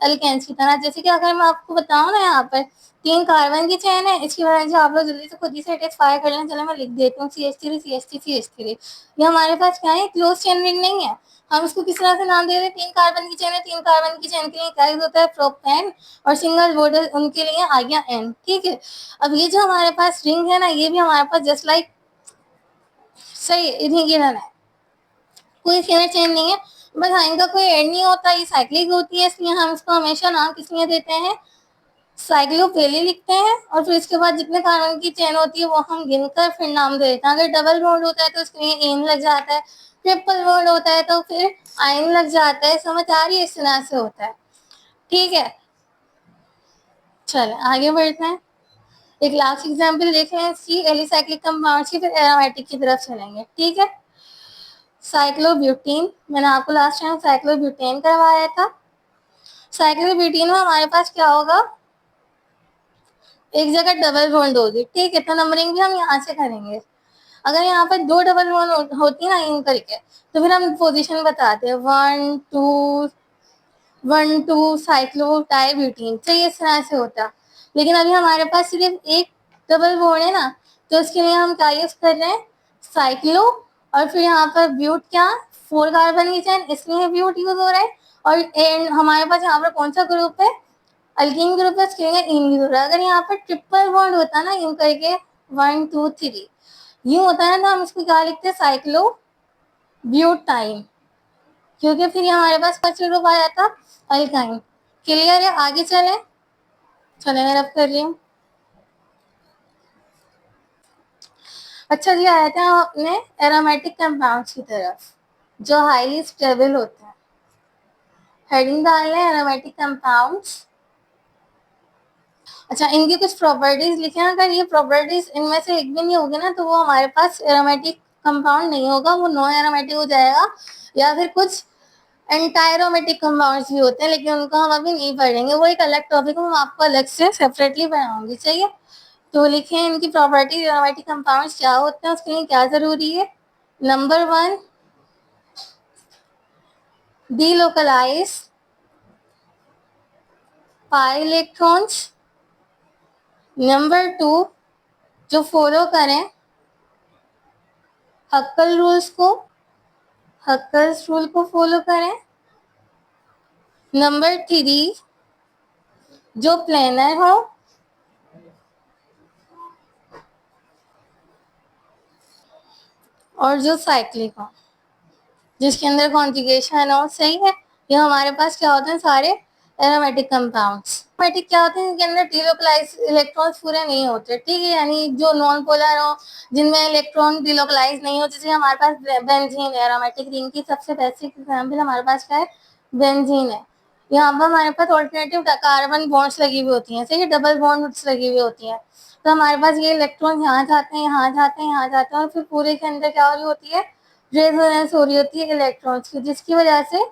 अल्केन्स की तरह। जैसे कि अगर मैं आपको बताऊं ना, यहाँ पर 3 कार्बन की चेन है, इसकी वजह से आप लोग जल्दी से खुद ही सेटिस्फाई कर लें। चलो मैं लिख देती हूँ CH3 CH3 CH3। ये हमारे पास क्या है, क्लोज चेन रिंग नहीं है। हम इसको किस तरह से नाम दे रहे हैं, 3 कार्बन की चेन है, 3 कार्बन की चेन के लिए क्या यूज होता है, प्रोपेन, और सिंगल बॉन्ड उनके लिए आ गया N, ठीक है। अब ये जो हमारे पास रिंग है ना, ये भी हमारे पास जस्ट लाइक सही रिंग है, कोई सिंगल चेन नहीं है, बस हाँ इनका कोई एंड नहीं होता, ये साइक्लिक होती है, इसलिए हम इसको हमेशा नाम किस लिए देते हैं, साइक्लो पहले लिखते हैं और फिर इसके बाद जितने कार्बन की चेन होती है वो हम गिनकर फिर नाम दे देते हैं। अगर डबल बॉन्ड होता है तो उसके लिए एन लग जाता है, ट्रिपल बॉन्ड होता है तो फिर आइन लग जाता है, समझ आ रही है, इस तरह से होता है, ठीक है। चल आगे बढ़ते हैं, एक लास्ट एग्जाम्पल देख रहे हैं सी एलिसाइक्लिक कंपाउंड की, फिर एरोमेटिक की तरफ चलेंगे, ठीक है। साइक्लोब्यूटीन, मैंने आपको लास्ट टाइम साइक्लोब्यूटेन करवाया था। साइक्लोब्यूटीन में हमारे पास क्या होगा, एक जगह डबल बॉन्ड होगी, ठीक है, तो नंबरिंग भी हम यहाँ से करेंगे। अगर यहाँ पर 2 डबल बॉन्ड होती है ना इन करके, तो फिर हम पोजीशन बताते हैं 1 2 साइक्लो डाइब्यूटीन, तो ये इस तरह से होता। लेकिन अभी हमारे पास सिर्फ एक डबल बॉन्ड है ना, तो उसके लिए हम क्या यूज कर रहे हैं, साइक्लो, और फिर यहाँ पर ब्यूट क्या, 4 कार्बन की चेन, इसलिए ब्यूट यूज हो रहा है। और एंड हमारे पास यहाँ पर कौन सा ग्रुप है, अल्कीन ग्रुप है, इसके लिए इन यूज हो रहा है। अगर यहाँ पर ट्रिपल बॉन्ड होता ना इन करके 1 2 3 यूं होता है ना, तो हम इसको क्या लिखते हैं, साइक्लो ब्यूटाइन, क्योंकि फिर हमारे पास फर्स्ट ग्रुप आ जाता अल्काइन, क्लियर है। आगे चले, चले मैं रब कर रही हूँ। अच्छा जी, आया था अपने एरोमेटिक कंपाउंड्स की तरफ जो हाईली स्टेबल होते हैं। हेडिंग डाल रहे हैं एरोमेटिक कंपाउंड्स। अच्छा, इनकी कुछ प्रॉपर्टीज लिखे हैं, अगर ये प्रॉपर्टीज इनमें से एक भी नहीं होगी ना तो वो हमारे पास एरोमेटिक कंपाउंड नहीं होगा, वो नॉन एरोमेटिक हो जाएगा। या फिर कुछ एंटायरोमेटिक कंपाउंड्स भी होते हैं, लेकिन उनको हम अभी नहीं पढ़ेंगे, वो एक अलग टॉपिक है, मैं आपको अलग से सेपरेटली पढ़ाऊंगी, चाहिए। तो लिखे इनकी प्रॉपर्टीज, एरोमेटिक कंपाउंड्स क्या होते हैं, उसके लिए क्या जरूरी है। Number 1, delocalized pi electrons. Number 2, जो फॉलो करें हक्कल रूल्स को, हक्कल्स रूल को फॉलो करें। नंबर 3, जो प्लेनर हो। और जो साइक्लिक हो, जिसके अंदर कॉन्जुगेशन हो, सही है। ये हमारे पास क्या होते हैं, सारे एरोमेटिक कंपाउंड्स। एरोमेटिक क्या होते हैं, इनके अंदर डिलोकलाइज इलेक्ट्रॉन्स पूरे नहीं होते, ठीक है, यानी जो नॉन पोलर हो, जिनमें इलेक्ट्रॉन डिलोकलाइज नहीं हो, जैसे हमारे पास बेंजीन है, एरोमेटिक रिंग की सबसे बेसिक एग्जाम्पल हमारे पास क्या है, बेंजीन है। यहाँ पर हमारे पास ऑल्टरनेटिव कार्बन बॉन्ड्स लगी हुई होती हैं, सही है, डबल बॉन्ड्स लगी हुई होती हैं। तो हमारे पास ये इलेक्ट्रॉन यहाँ जाते हैं, यहाँ जाते हैं, यहाँ जाते हैं, और फिर पूरे के अंदर क्या हो रही होती है, रेजोनेंस हो रही होती है इलेक्ट्रॉन्स की, जिसकी वजह से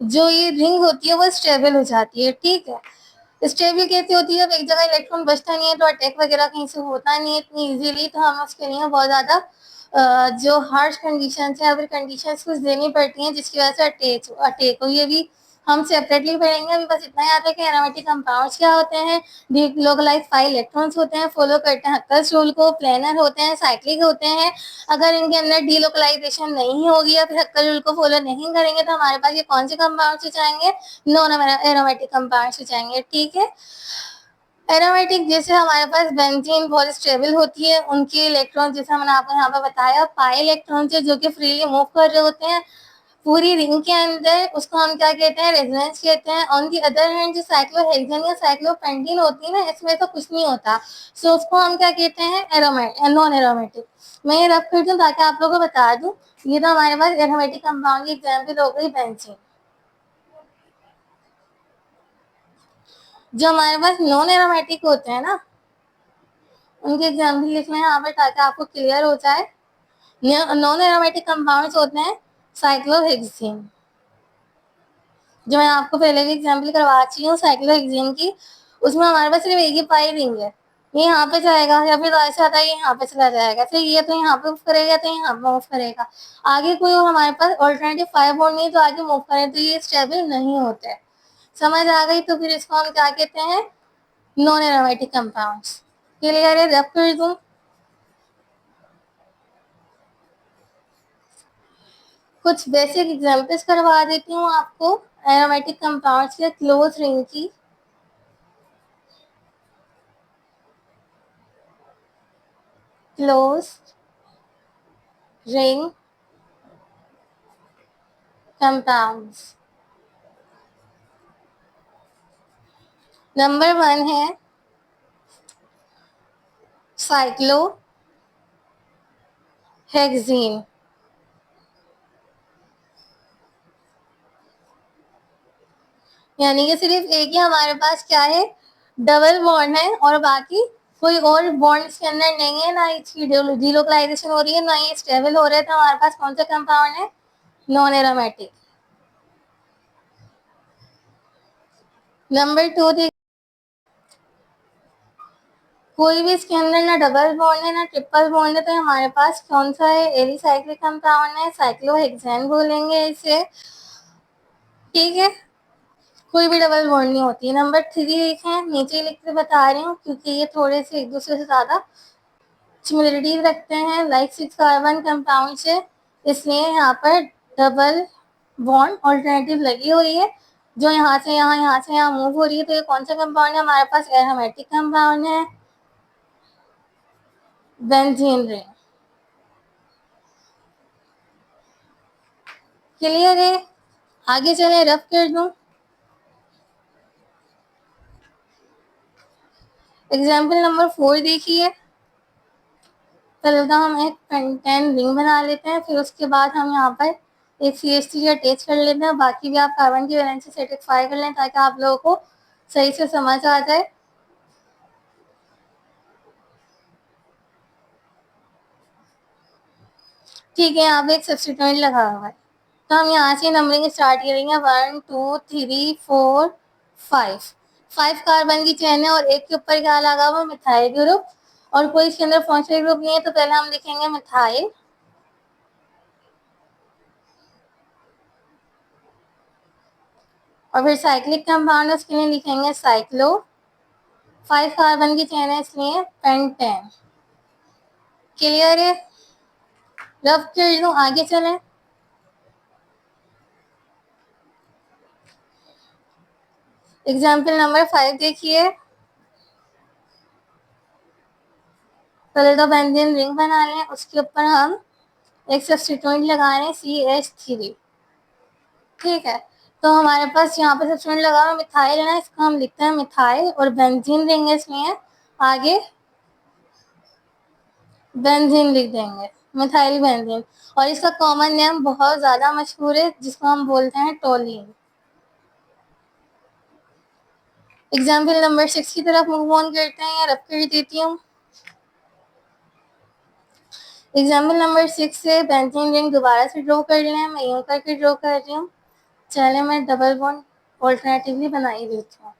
जो ये रिंग होती है वो स्टेबल हो जाती है, ठीक है। स्टेबल कैसे होती है, अब एक जगह इलेक्ट्रॉन बचता नहीं है तो अटैक वगैरह कहीं से होता नहीं है इतनी इजीली, तो हमें उसके लिए बहुत ज्यादा जो हार्श कंडीशन है या फिर कंडीशन कुछ देनी पड़ती हैं जिसकी वजह से अटैक हो। ये भी हम सेपरेटली पढ़ेंगे, अभी बस इतना याद है कि एरोमेटिक कंपाउंड्स क्या होते हैं, डीलोकलाइज्ड 5 इलेक्ट्रॉन्स होते हैं, फॉलो करते हैं हक्कर्स रूल को, प्लेनर होते हैं, साइक्लिक होते हैं। अगर इनके अंदर डीलोकलाइजेशन नहीं होगी या फिर हक्कर रूल को फॉलो नहीं करेंगे तो हमारे पास ये कौन से कंपाउंड्स हो जाएंगे, नॉन एरोमेटिक कंपाउंड्स हो जाएंगे। ठीक है, एरोमेटिक जैसे हमारे पास बेंजीन बहुत स्टेबल होती है, उनके इलेक्ट्रॉन जैसे मैंने आपको यहाँ पर बताया पाई इलेक्ट्रॉन से जो कि फ्रीली मूव कर रहे होते हैं पूरी रिंग के अंदर, उसको हम क्या कहते हैं, रेजोनेंस कहते हैं। ऑन दी अदर हैंड जो साइक्लोहेक्सेन या साइक्लोपेंटीन होती है ना, इसमें तो कुछ नहीं होता, सो उसको हम क्या कहते हैं, एरोमेटिक, नॉन एरोमेटिक। मैं ये रब कर दूं ताकि आप लोगों को बता दूं, ये तो हमारे पास एरोमेटिक कंपाउंड की एग्जाम्पल हो गई बेंजीन। जो हमारे पास नॉन एरोमेटिक होते हैं ना, उनके एग्जाम्पल लिखना है यहाँ पर ताकि आपको क्लियर हो जाए। नॉन एरोमेटिक कंपाउंड्स होते हैं साइक्लोहेक्सेन, जो मैं आपको पहले भी एग्जाम्पल करवा चुकी हूँ साइक्लोहेक्सेन की। उसमें हमारे पास सिर्फ एक ही पाई रिंग है, ये यहाँ पे जाएगा या फिर ऐसा आता है ये यहाँ पे चला जाएगा, फिर ये तो यहाँ पे मूव करेगा तो यहाँ पे मूव करेगा, आगे कोई और हमारे पास ऑल्टरनेटिव 5 बॉन्ड नहीं तो आगे मूव करें, तो ये स्टेबल नहीं होता है। समझ आ गई, तो फिर इसको हम क्या कहते हैं, नॉन एरोमेटिक कंपाउंड्स। क्लियर है, रब कर दूं। कुछ बेसिक एग्जांपल्स करवा देती हूँ आपको एरोमेटिक कंपाउंड्स के, क्लोज रिंग की। क्लोज रिंग कंपाउंड्स, नंबर 1 है साइक्लोहेक्सीन, यानी कि सिर्फ एक ही हमारे पास क्या है, डबल बॉन्ड है और बाकी कोई और बॉन्ड इसके अंदर नहीं है, ना इसकी डीलोकलाइजेशन हो रही है ना ये स्टेबल हो रहा है, तो हमारे पास कौन सा कंपाउंड है, नॉन एरोमेटिक। नंबर 2 देखिए, कोई भी इसके अंदर ना डबल बॉन्ड है ना ट्रिपल बॉन्ड है, तो हमारे पास कौन सा है, एलिसाइक्लिक कंपाउंड है, साइक्लोहेक्सेन बोलेंगे इसे। ठीक है, कोई भी डबल बॉन्ड नहीं होती है। नंबर 3 देखें, नीचे लिख के बता रही हूँ क्योंकि ये थोड़े से एक दूसरे से ज्यादा सिमिलरिटीज रखते हैं, लाइक 6 कार्बन कंपाउंड से, इसलिए यहाँ पर डबल बॉन्ड ऑल्टरनेटिव लगी हुई है, जो यहाँ से यहाँ मूव हो रही है, तो ये कौन सा कंपाउंड है हमारे पास, एरोमेटिक कंपाउंड है, बेंजीन रिंग। क्लियर है, आगे चले, रब कर दूं। एग्जाम्पल नंबर 4 देखिए, पहले तो हम एक पेंटेन रिंग बना लेते हैं, फिर उसके बाद हम यहाँ पर एक CH3 अटैच कर लेते हैं, बाकी भी आप कार्बन की वैलेंसी सेटिस्फाई कर लें ताकि आप लोगों को सही से समझ आ जाए। ठीक है, यहाँ पे एक सब्स्टिट्यूएंट लगा हुआ है, तो हम यहाँ से नंबरिंग स्टार्ट करेंगे, 1 2 3 4 5। 5 कार्बन की चेन है और एक के ऊपर क्या लगा हुआ, मिथाइल ग्रुप, और कोई इसके अंदर फंक्शनल ग्रुप नहीं है, तो पहले हम लिखेंगे मिथाइल, और फिर साइक्लिक कंपाउंड उसके लिए लिखेंगे साइक्लो, 5 कार्बन की चेन है इसलिए पेंटेन। क्लियर है, रब कर दूं, आगे चलें। एग्जाम्पल नंबर 5 देखिए, पहले तो बेंजीन रिंग बना लें, उसके ऊपर हम एक सब्स्टिट्यूएंट लगा रहे हैं CH3। ठीक है, तो हमारे पास यहाँ पे सब्स्टिट्यूएंट लगा हुआ मिथाइल है ना, इसको हम लिखते हैं मिथाइल, और बेंजीन रिंग है इसलिए आगे बेंजीन लिख देंगे, मिथाइल बेंजीन। और इसका कॉमन नेम बहुत ज्यादा मशहूर है जिसको हम बोलते हैं टोलीन। एग्जाम्पल नंबर 6 की तरफ मूव ऑन करते हैं, या रब कर देती हूँ। एग्जाम्पल नंबर 6 से बेंजीन रिंग दोबारा से ड्रॉ कर लें, मैं यूं करके ड्रॉ कर रही हूँ, चले मैं डबल बॉन्ड ऑल्टरनेटिवली बना ही देती हूँ।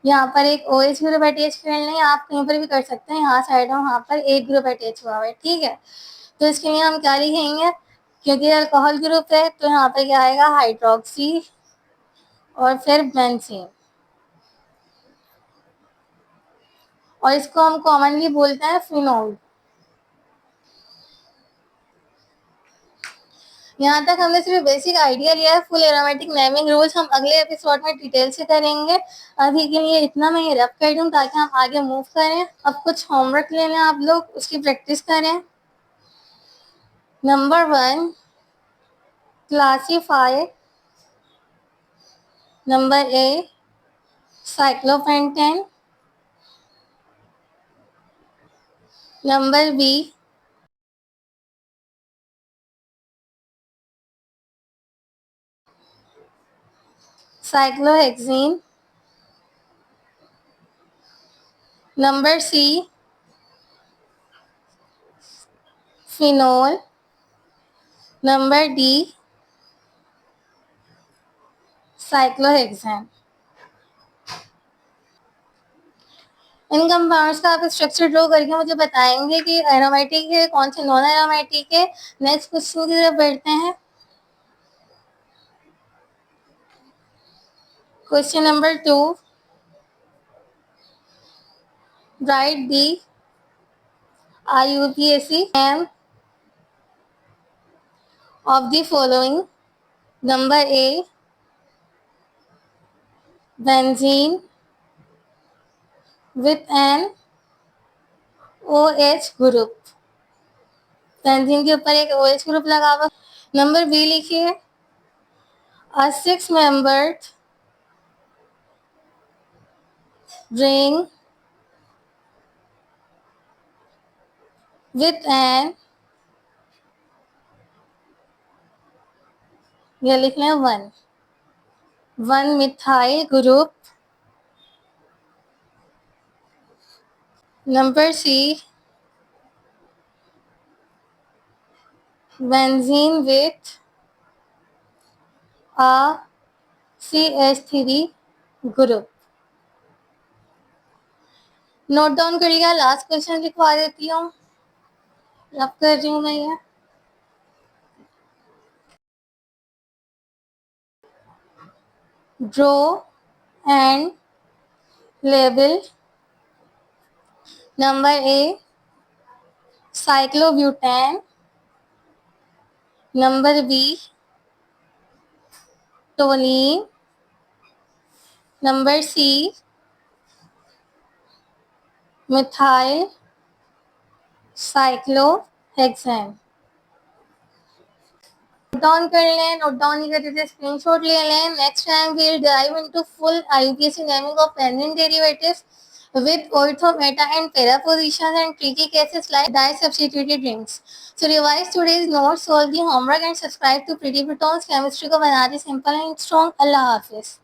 यहाँ पर एक OH ग्रुप अटैच कर लें, आप कहीं पर भी कर सकते हैं, यहाँ साइड में वहाँ पर एक ग्रुप अटैच हुआ है। ठीक है, तो इसके लिए हम क्या लिखेंगे, क्योंकि अल्कोहल ग्रुप है तो यहाँ पर क्या आएगा, हाइड्रोक्सी और फिर बेंजीन, और इसको हम कॉमनली बोलते हैं फिनोल। यहाँ तक हमने सिर्फ बेसिक आइडिया लिया है। फुल एरोमेटिक नेमिंग रूल्स हम अगले एपिसोड में डिटेल से करेंगे। अभी के लिए इतना मैं ये रफ कर दूं ताकि हम आगे मूव करें। अब कुछ होमवर्क ले लें आप लोग, उसकी प्रैक्टिस करें। Number 1, classify. Number A, cyclopentane. Number B, cyclohexene. Number C, phenol. Number D, cyclohexane. इन कंपाउंड्स का आप स्ट्रक्चर ड्रॉ करके मुझे बताएंगे कि एरोमेटिक है, कौन से नॉन एरोमेटिक है। नेक्स्ट क्वेश्चन की तरफ बढ़ते हैं। Question number 2, write the IUPAC name of the following. Number A, benzene with an OH group। Benzene के ऊपर एक OH ग्रुप लगा हुआ। नंबर बी लिखिए, a 6-membered ring with an, ये लिख लें 1 methyl group. Number C, benzene with a CH3 group. Note down करिएगा, लास्ट क्वेश्चन लिखवा देती हूँ, रब कर रही हूँ मैं ये। Draw and label। Number A, cyclobutane। Number B, toluene। Number C, methyl cyclohexane। Note down कर लें, नोट डाउन नहीं करते थे स्क्रीनशॉट ले लें। Next time we'll dive into full IUPAC naming of benzene derivatives with ortho, meta and para positions and tricky cases like di-substituted rings. So revise today's notes, solve the homework and subscribe to Pretty Protons Chemistry को बना दे simple and strong। Allah Hafiz.